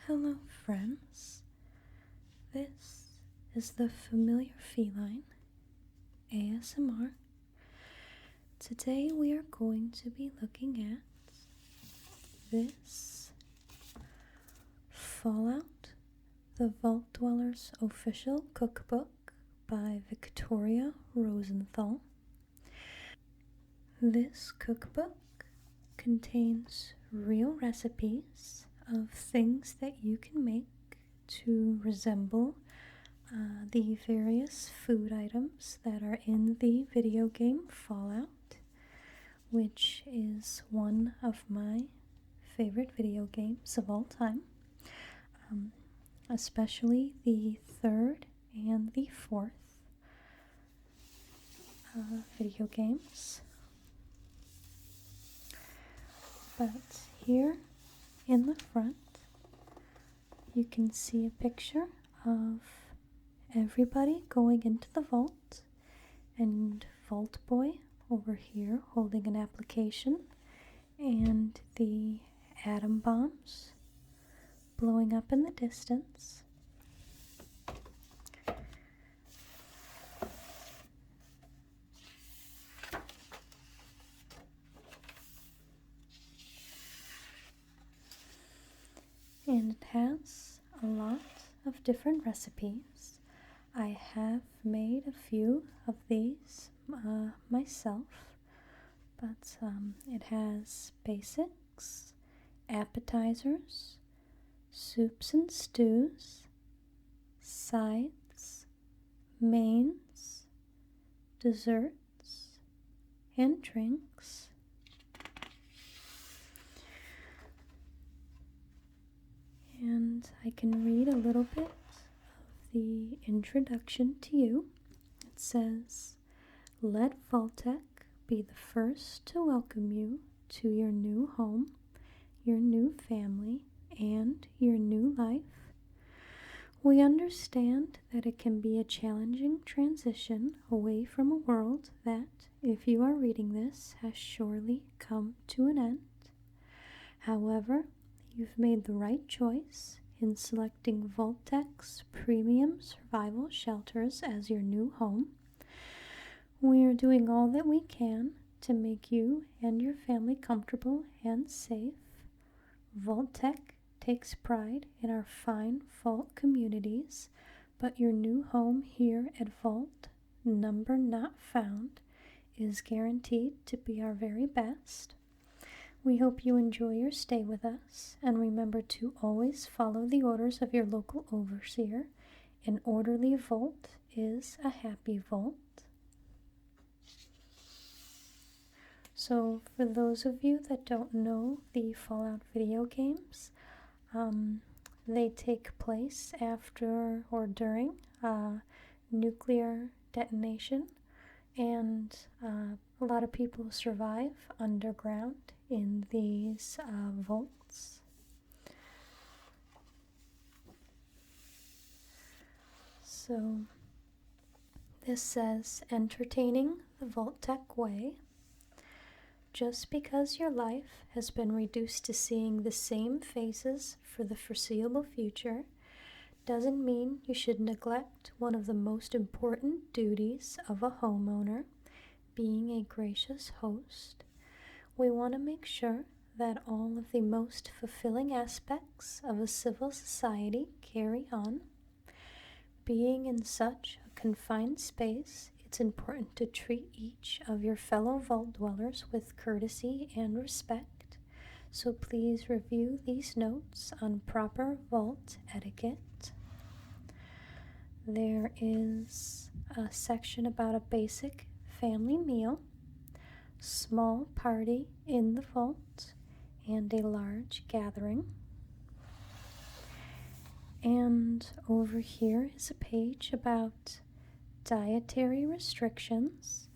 Hello, friends. This is the Familiar Feline ASMR. Today we are going to be looking at this Fallout, the Vault Dwellers Official Cookbook by Victoria Rosenthal. This cookbook contains real recipes of things that you can make to resemble the various food items that are in the video game Fallout, which is one of my favorite video games of all time, especially the third and the fourth video games. But here in the front, you can see a picture of everybody going into the vault, and Vault Boy over here holding an application, and the atom bombs blowing up in the distance. And it has a lot of different recipes. I have made a few of these myself, but it has basics, appetizers, soups and stews, sides, mains, desserts, and drinks. And I can read a little bit of the introduction to you. It says, "Let Vault-Tec be the first to welcome you to your new home, your new family, and your new life. We understand that it can be a challenging transition away from a world that, if you are reading this, has surely come to an end. However, you've made the right choice in selecting Vault-Tec's premium survival shelters as your new home. We are doing all that we can to make you and your family comfortable and safe. Vault-Tec takes pride in our fine vault communities, but your new home here at Vault, number not found, is guaranteed to be our very best. We hope you enjoy your stay with us, and remember to always follow the orders of your local overseer. An orderly vault is a happy vault." So for those of you that don't know the Fallout video games, they take place after or during nuclear detonation, and a lot of people survive underground in these vaults. So this says, "Entertaining the Vault-Tec way. Just because your life has been reduced to seeing the same faces for the foreseeable future doesn't mean you should neglect one of the most important duties of a homeowner, being a gracious host. We want to make sure that all of the most fulfilling aspects of a civil society carry on. Being in such a confined space, it's important to treat each of your fellow vault dwellers with courtesy and respect. So please review these notes on proper vault etiquette." There is a section about a basic family meal, small party in the vault, and a large gathering. And over here is a page about dietary restrictions.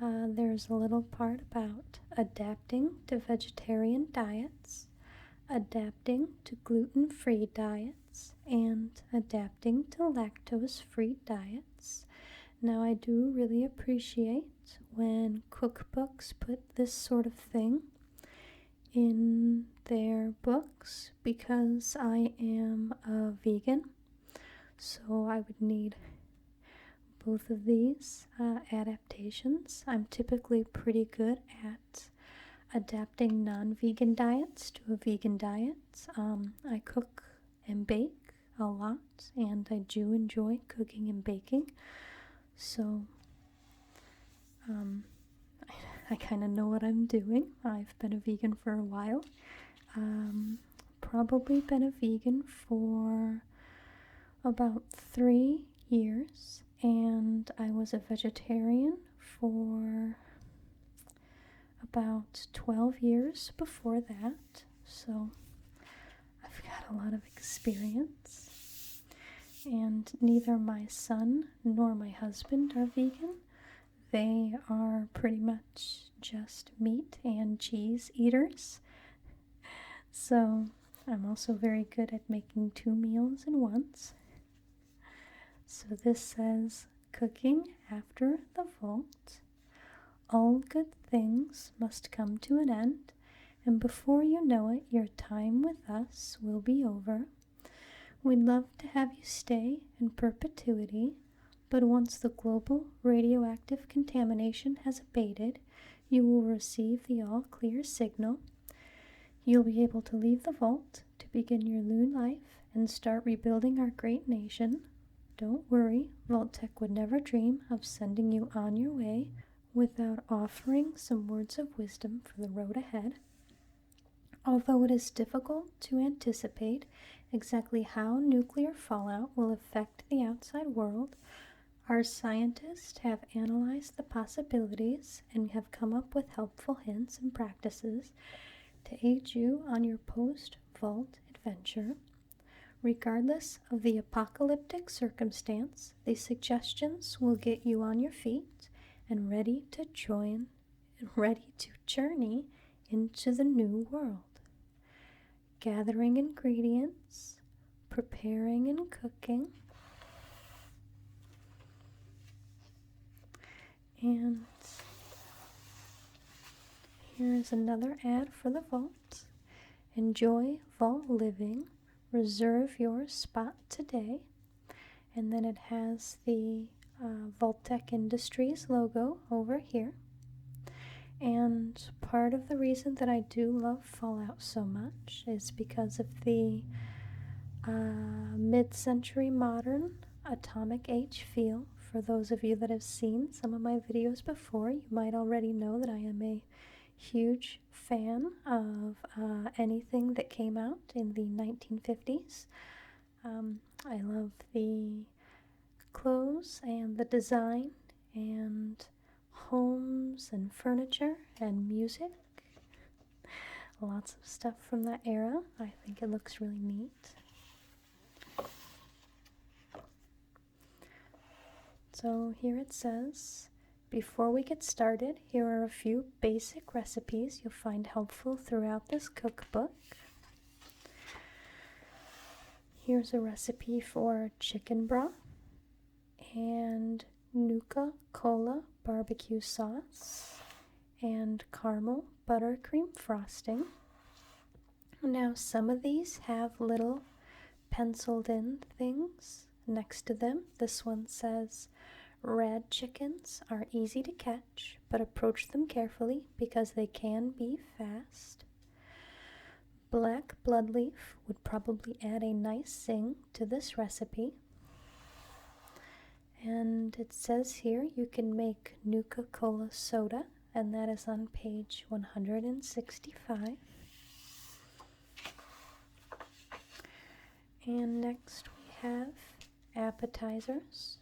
There's a little part about adapting to vegetarian diets, adapting to gluten-free diets, and adapting to lactose-free diets. Now, I do really appreciate when cookbooks put this sort of thing in their books because I am a vegan, so I would need both of these adaptations. I'm typically pretty good at adapting non-vegan diets to a vegan diet. I cook and bake a lot, and I do enjoy cooking and baking, so I kind of know what I'm doing. I've been a vegan for a while. Probably been a vegan for about 3 years, and I was a vegetarian for about 12 years before that, so I've got a lot of experience. And neither my son nor my husband are vegan. They are pretty much just meat and cheese eaters. So I'm also very good at making 2 meals at once. So this says, cooking after the vault. All good things must come to an end, and before you know it, your time with us will be over. We'd love to have you stay in perpetuity, but once the global radioactive contamination has abated, you will receive the all-clear signal. You'll be able to leave the vault to begin your new life and start rebuilding our great nation. Don't worry, Vault-Tec would never dream of sending you on your way without offering some words of wisdom for the road ahead. Although it is difficult to anticipate exactly how nuclear fallout will affect the outside world, our scientists have analyzed the possibilities and have come up with helpful hints and practices to aid you on your post-vault adventure. Regardless of the apocalyptic circumstance, these suggestions will get you on your feet and ready to journey into the new world. Gathering ingredients, preparing and cooking, and here's another ad for the vault. Enjoy vault living. Reserve your spot today. And then it has the Vault-Tec Industries logo over here. And part of the reason that I do love Fallout so much is because of the mid-century modern atomic age feel. For those of you that have seen some of my videos before, you might already know that I am a huge fan of anything that came out in the 1950s. I love the clothes and the design and homes and furniture and music. Lots of stuff from that era. I think it looks really neat. So here it says, before we get started, here are a few basic recipes you'll find helpful throughout this cookbook. Here's a recipe for chicken broth and Nuka-Cola barbecue sauce and caramel buttercream frosting. Now some of these have little penciled in things next to them. This one says, red chickens are easy to catch, but approach them carefully because they can be fast. Black blood leaf would probably add a nice zing to this recipe. And it says here you can make Nuka-Cola soda, and that is on page 165. And next we have appetizers.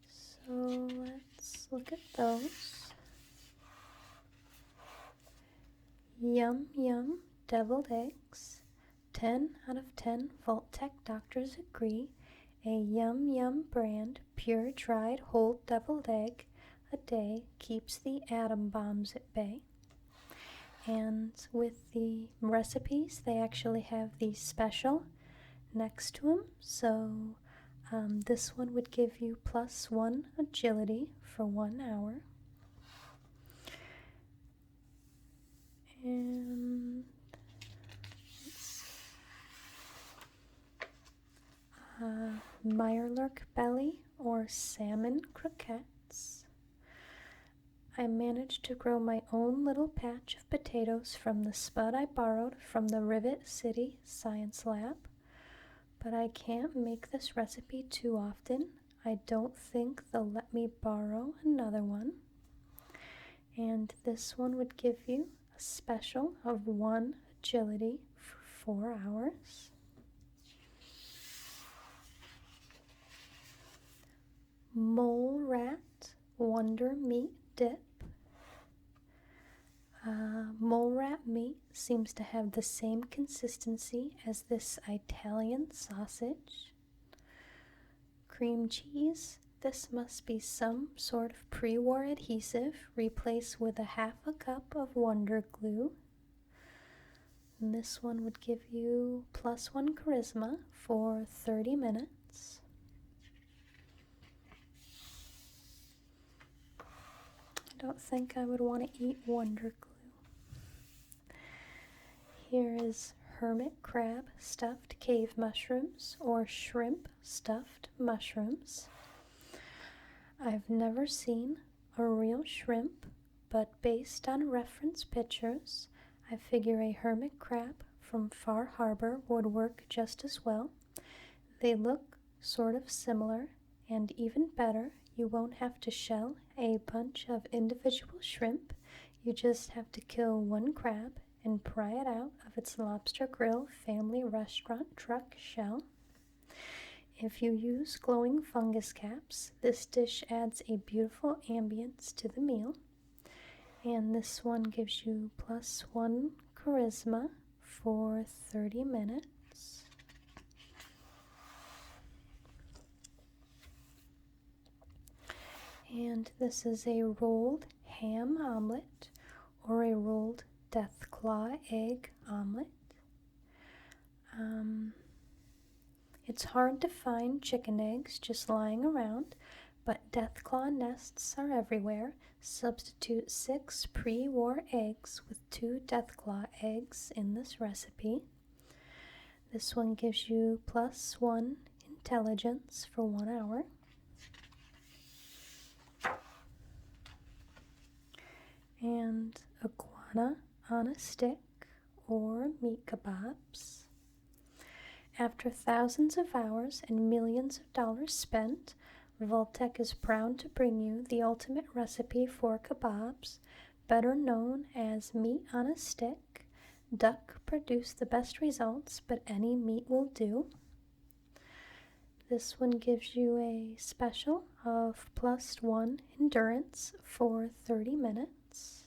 So let's look at those. Yum Yum deviled eggs. 10 out of 10 Vault-Tec doctors agree a Yum Yum brand pure dried whole deviled egg a day keeps the atom bombs at bay. And with the recipes, they actually have the special next to them. So this one would give you +1 agility for 1 hour. And Meyerlark belly or salmon croquettes. I managed to grow my own little patch of potatoes from the spud I borrowed from the Rivet City Science Lab, but I can't make this recipe too often. I don't think they'll let me borrow another one. And this one would give you a special of 1 agility for 4 hours. Mole Rat Wonder Meat Dip. Mole rat meat seems to have the same consistency as this Italian sausage. Cream cheese. This must be some sort of pre-war adhesive replaced with a half a cup of Wonder Glue. And this one would give you +1 charisma for 30 minutes. I don't think I would want to eat Wonder Glue. Here is hermit crab stuffed cave mushrooms or shrimp stuffed mushrooms. I've never seen a real shrimp, but based on reference pictures, I figure a hermit crab from Far Harbor would work just as well. They look sort of similar, and even better, you won't have to shell a bunch of individual shrimp. You just have to kill one crab and pry it out of its lobster grill family restaurant truck shell. If you use glowing fungus caps, this dish adds a beautiful ambience to the meal. And this one gives you +1 charisma for 30 minutes. And this is a rolled ham omelet or a rolled deathclaw egg omelet. It's hard to find chicken eggs just lying around, but deathclaw nests are everywhere. Substitute 6 pre-war eggs with 2 deathclaw eggs in this recipe. This one gives you +1 intelligence for 1 hour. And iguana on a stick or meat kebabs. After thousands of hours and millions of dollars spent, Vault-Tec is proud to bring you the ultimate recipe for kebabs, better known as meat on a stick. Duck produced the best results, but any meat will do. This one gives you a special of +1 endurance for 30 minutes.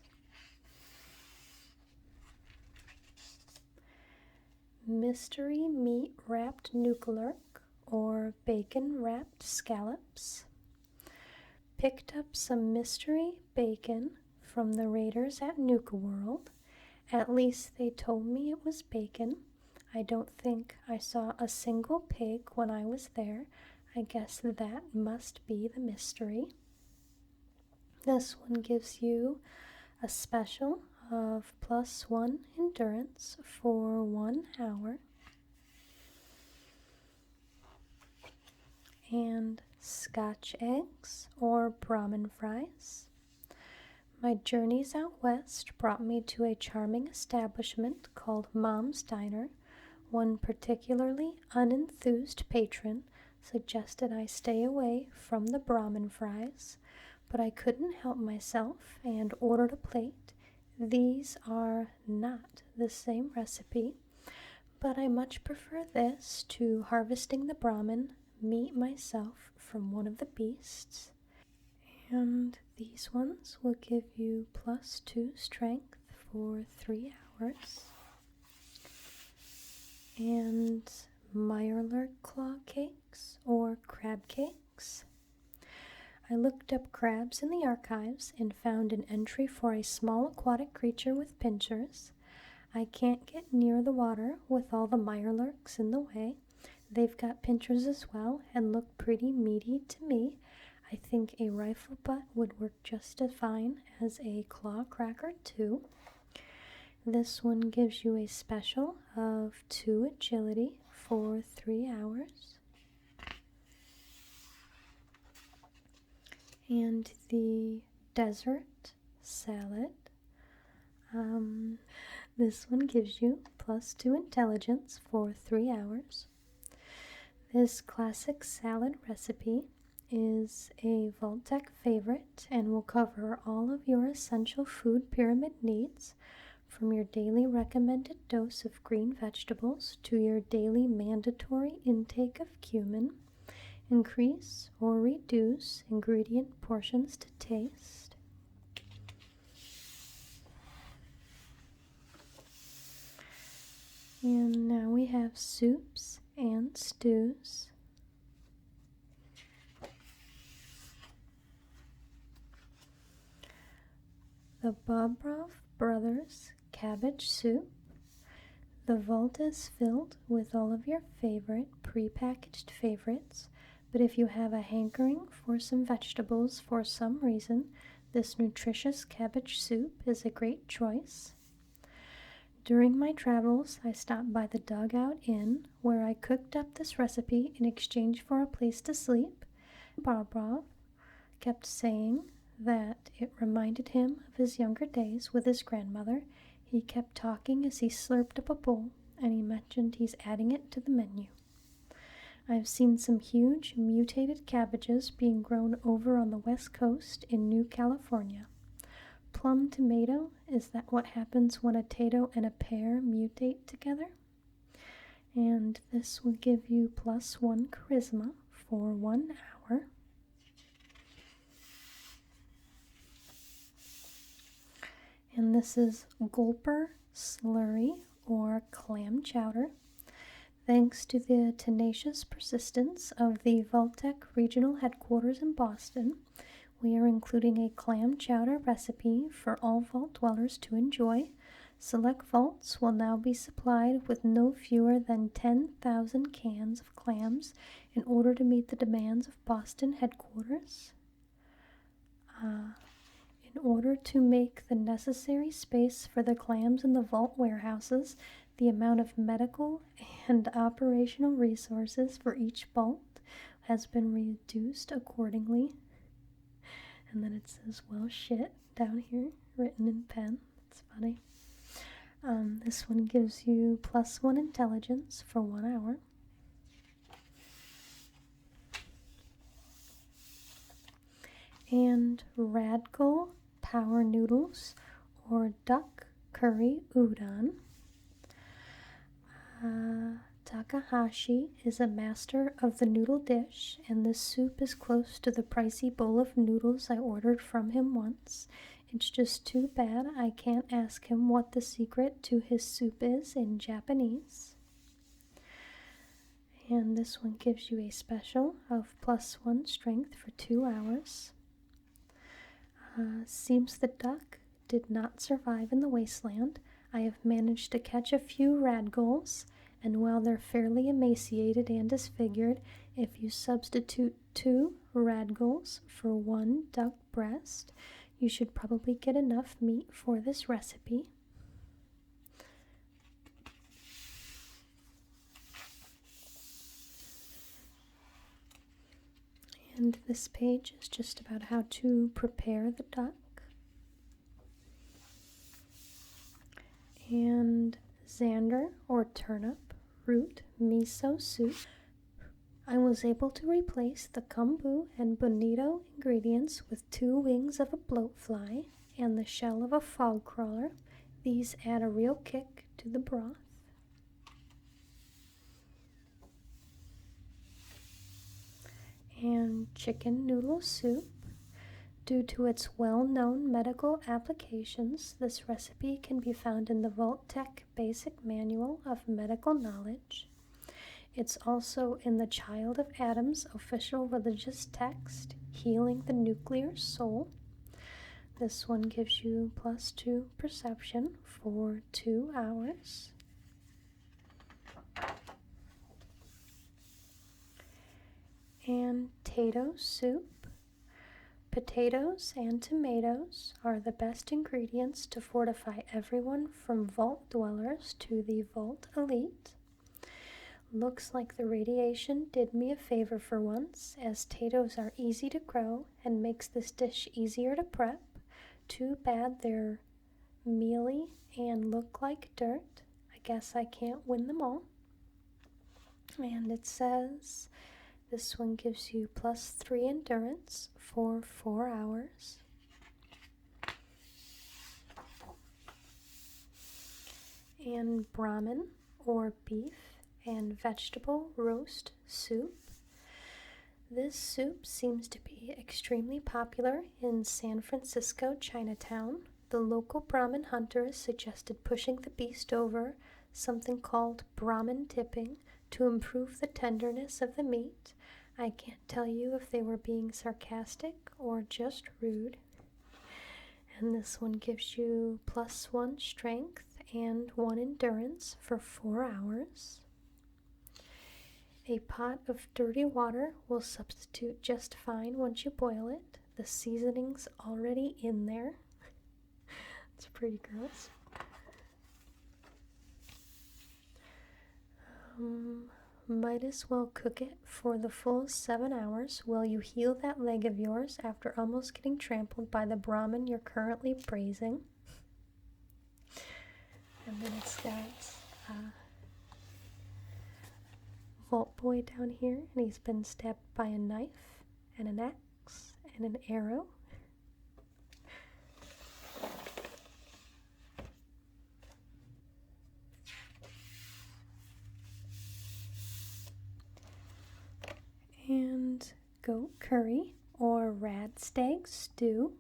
Mystery meat wrapped nucleark or bacon wrapped scallops. Picked up some mystery bacon from the raiders at Nuka World. At least they told me it was bacon. I don't think I saw a single pig when I was there. I guess that must be the mystery. This one gives you a special of +1 endurance for 1 hour. And Scotch eggs or Brahmin fries. My journeys out west brought me to a charming establishment called Mom's Diner. One particularly unenthused patron suggested I stay away from the Brahmin fries, but I couldn't help myself and ordered a plate. These are not the same recipe, but I much prefer this to harvesting the Brahmin meat myself from one of the beasts. And these ones will give you +2 strength for 3 hours. And Meyerlark claw cakes or crab cakes. I looked up crabs in the archives and found an entry for a small aquatic creature with pincers. I can't get near the water with all the Meyerlarks in the way. They've got pincers as well and look pretty meaty to me. I think a rifle butt would work just as fine as a claw cracker too. This one gives you a special of 2 agility for 3 hours. And the desert salad, this one gives you +2 intelligence for 3 hours. This classic salad recipe is a Vault-Tec favorite and will cover all of your essential food pyramid needs, from your daily recommended dose of green vegetables to your daily mandatory intake of cumin. Increase or reduce ingredient portions to taste. And now we have soups and stews. The Bobrov Brothers Cabbage Soup. The vault is filled with all of your favorite prepackaged favorites, but if you have a hankering for some vegetables for some reason, this nutritious cabbage soup is a great choice. During my travels, I stopped by the Dugout Inn, where I cooked up this recipe in exchange for a place to sleep. Bobrov kept saying that it reminded him of his younger days with his grandmother. He kept talking as he slurped up a bowl, and he mentioned he's adding it to the menu. I've seen some huge mutated cabbages being grown over on the west coast in New California. Plum tomato, is that what happens when a tato and a pear mutate together? And this will give you +1 charisma for 1 hour. And this is Gulper Slurry or Clam Chowder. Thanks to the tenacious persistence of the Vault-Tec regional headquarters in Boston, we are including a clam chowder recipe for all vault dwellers to enjoy. Select vaults will now be supplied with no fewer than 10,000 cans of clams in order to meet the demands of Boston headquarters. In order to make the necessary space for the clams in the vault warehouses, the amount of medical and operational resources for each vault has been reduced accordingly. And then it says, well, shit, down here, written in pen. It's funny. This one gives you +1 intelligence for 1 hour. And Radgul Power Noodles or Duck Curry Udon. Takahashi is a master of the noodle dish, and this soup is close to the pricey bowl of noodles I ordered from him once. It's just too bad I can't ask him what the secret to his soup is in Japanese. And this one gives you a special of +1 strength for 2 hours. Seems the duck did not survive in the wasteland. I have managed to catch a few radgulls, and while they're fairly emaciated and disfigured, if you substitute 2 radgulls for 1 duck breast, you should probably get enough meat for this recipe. And this page is just about how to prepare the duck. And Xander or turnip root miso soup. I was able to replace the kombu and bonito ingredients with 2 wings of a bloatfly and the shell of a fog crawler. These add a real kick to the broth. And chicken noodle soup. Due to its well-known medical applications, this recipe can be found in the Vault-Tec Basic Manual of Medical Knowledge. It's also in the Child of Adam's official religious text, Healing the Nuclear Soul. This one gives you +2 perception for 2 hours. And tato soup. Potatoes and tomatoes are the best ingredients to fortify everyone from vault dwellers to the vault elite. Looks like the radiation did me a favor for once, as potatoes are easy to grow and makes this dish easier to prep. Too bad they're mealy and look like dirt. I guess I can't win them all. And it says this one gives you +3 endurance for 4 hours. And Brahmin, or beef and vegetable roast soup. This soup seems to be extremely popular in San Francisco Chinatown. The local Brahmin hunters suggested pushing the beast over something called Brahmin tipping to improve the tenderness of the meat. I can't tell you if they were being sarcastic or just rude. And this one gives you +1 strength and 1 endurance for 4 hours. A pot of dirty water will substitute just fine once you boil it. The seasoning's already in there. It's pretty gross. Might as well cook it for the full 7 hours while you heal that leg of yours after almost getting trampled by the Brahmin you're currently braising. And then it's got Vault Boy down here, and he's been stabbed by a knife and an axe and an arrow. And goat curry or rad stag stew.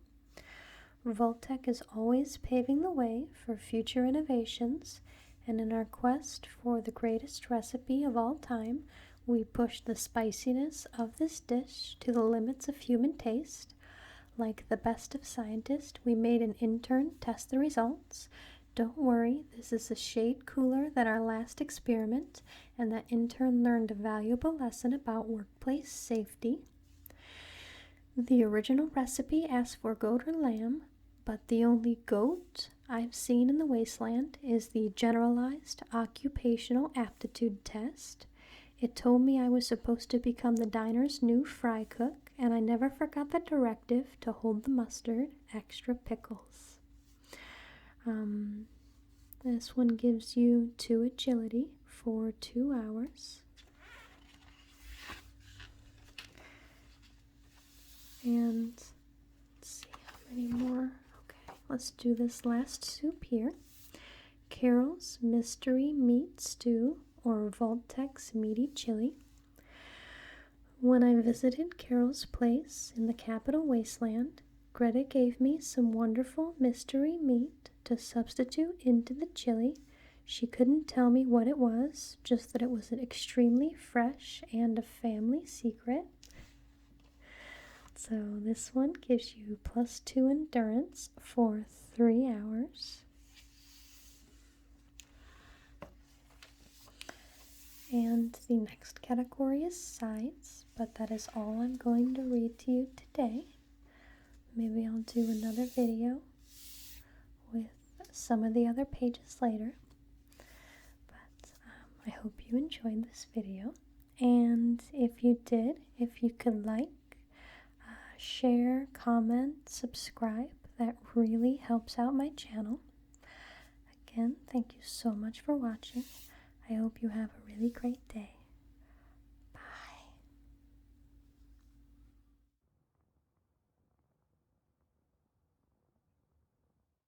Vault-Tec is always paving the way for future innovations, and in our quest for the greatest recipe of all time, we push the spiciness of this dish to the limits of human taste. Like the best of scientists, we made an intern test the results. Don't worry, this is a shade cooler than our last experiment, and that intern learned a valuable lesson about workplace safety. The original recipe asked for goat or lamb, but the only goat I've seen in the wasteland is the Generalized Occupational Aptitude Test. It told me I was supposed to become the diner's new fry cook, and I never forgot the directive to hold the mustard, extra pickles. This one gives you 2 agility for 2 hours. And let's see how many more. Okay, let's do this last soup here. Carol's Mystery Meat Stew, or Vault-Tec's Meaty Chili. When I visited Carol's place in the Capital Wasteland, Greta gave me some wonderful mystery meat to substitute into the chili. She couldn't tell me what it was, just that it was extremely fresh and a family secret. So this one gives you +2 endurance for 3 hours. And the next category is sides, but that is all I'm going to read to you today. Maybe I'll do another video with some of the other pages later. But I hope you enjoyed this video. And if you did, if you could like, share, comment, subscribe, that really helps out my channel. Again, thank you so much for watching. I hope you have a really great day.